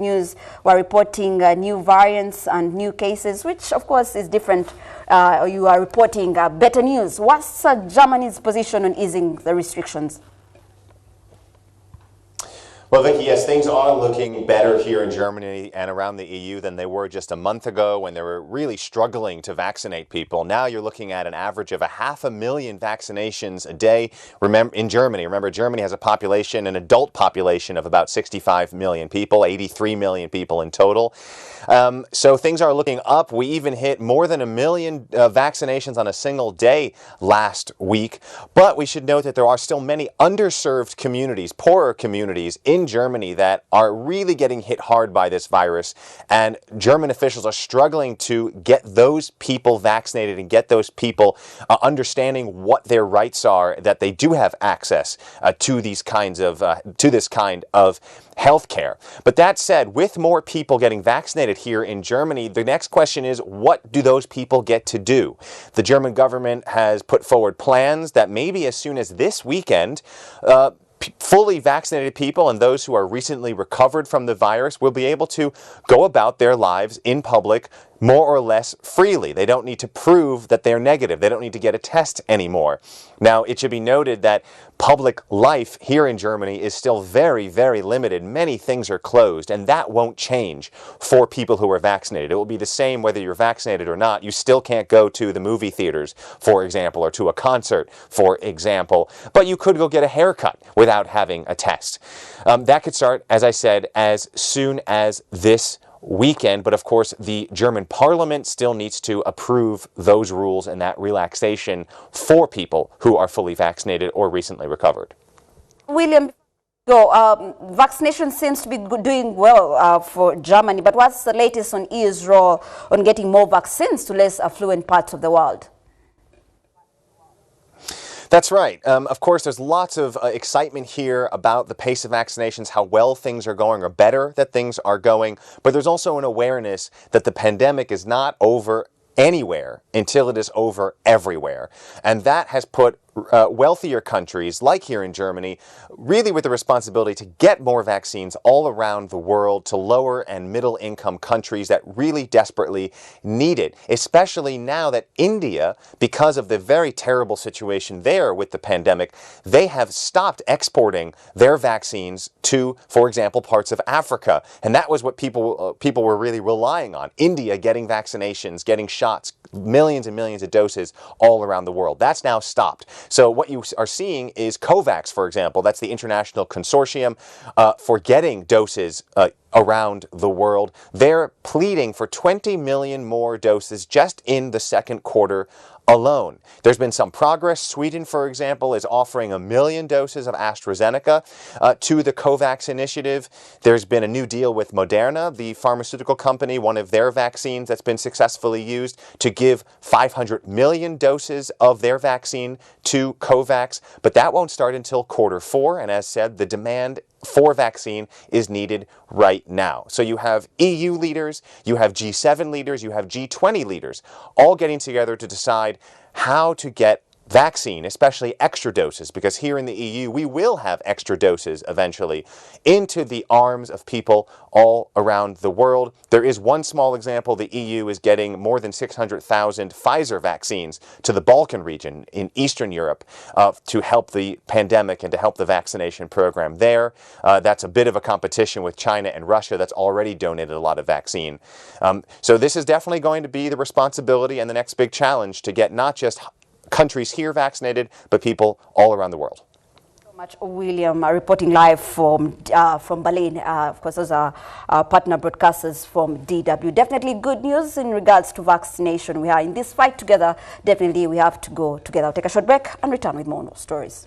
News were reporting new variants and new cases, which of course is different. You are reporting better news. What's Germany's position on easing the restrictions? Well, Vicky, yes, things are looking better here in Germany and around the EU than they were just a month ago when they were really struggling to vaccinate people. Now you're looking at an average of 500,000 vaccinations a day. In Germany, remember, Germany has a population, an adult population of about 65 million people, 83 million people in total. So things are looking up. We even hit more than 1 million vaccinations on a single day last week. But we should note that there are still many underserved communities, poorer communities in Germany that are really getting hit hard by this virus, and German officials are struggling to get those people vaccinated and get those people understanding what their rights are, that they do have access to this kind of health care. But that said, with more people getting vaccinated here in Germany, the next question is, what do those people get to do? The German government has put forward plans that maybe as soon as this weekend, fully vaccinated people and those who are recently recovered from the virus will be able to go about their lives in public more or less freely. They don't need to prove that they're negative. They don't need to get a test anymore. Now, it should be noted that public life here in Germany is still very, very limited. Many things are closed, and that won't change for people who are vaccinated. It will be the same whether you're vaccinated or not. You still can't go to the movie theaters, for example, or to a concert, for example, but you could go get a haircut without having a test. That could start, as I said, as soon as this weekend, but of course the German parliament still needs to approve those rules and that relaxation for people who are fully vaccinated or recently recovered. William, vaccination seems to be doing well for Germany, but what's the latest on EU's role on getting more vaccines to less affluent parts of the world? That's right. Of course, there's lots of excitement here about the pace of vaccinations, how well things are going, or better that things are going. But there's also an awareness that the pandemic is not over anywhere until it is over everywhere. And that has put wealthier countries, like here in Germany, really with the responsibility to get more vaccines all around the world to lower and middle income countries that really desperately need it, especially now that India, because of the very terrible situation there with the pandemic, they have stopped exporting their vaccines to, for example, parts of Africa. And that was what people were really relying on. India getting vaccinations, getting shots, millions and millions of doses all around the world. That's now stopped. So what you are seeing is COVAX, for example, that's the international consortium for getting doses around the world. They're pleading for 20 million more doses just in the second quarter alone. There's been some progress. Sweden, for example, is offering 1 million doses of AstraZeneca to the COVAX initiative. There's been a new deal with Moderna, the pharmaceutical company, one of their vaccines that's been successfully used, to give 500 million doses of their vaccine to COVAX. But that won't start until quarter 4. And as said, the demand for vaccine is needed right now. So you have EU leaders, you have G7 leaders, you have G20 leaders, all getting together to decide how to get vaccine, especially extra doses, because here in the EU we will have extra doses eventually, into the arms of people all around the world. There is one small example. The EU is getting more than 600,000 Pfizer vaccines to the Balkan region in Eastern Europe to help the pandemic and to help the vaccination program there. That's a bit of a competition with China and Russia that's already donated a lot of vaccine. So this is definitely going to be the responsibility and the next big challenge to get not just countries here vaccinated, but people all around the world. So much, William, reporting live from Berlin. Of course, those are our partner broadcasters from DW. Definitely good news in regards to vaccination. We are in this fight together. Definitely, we have to go together. I'll take a short break and return with more stories.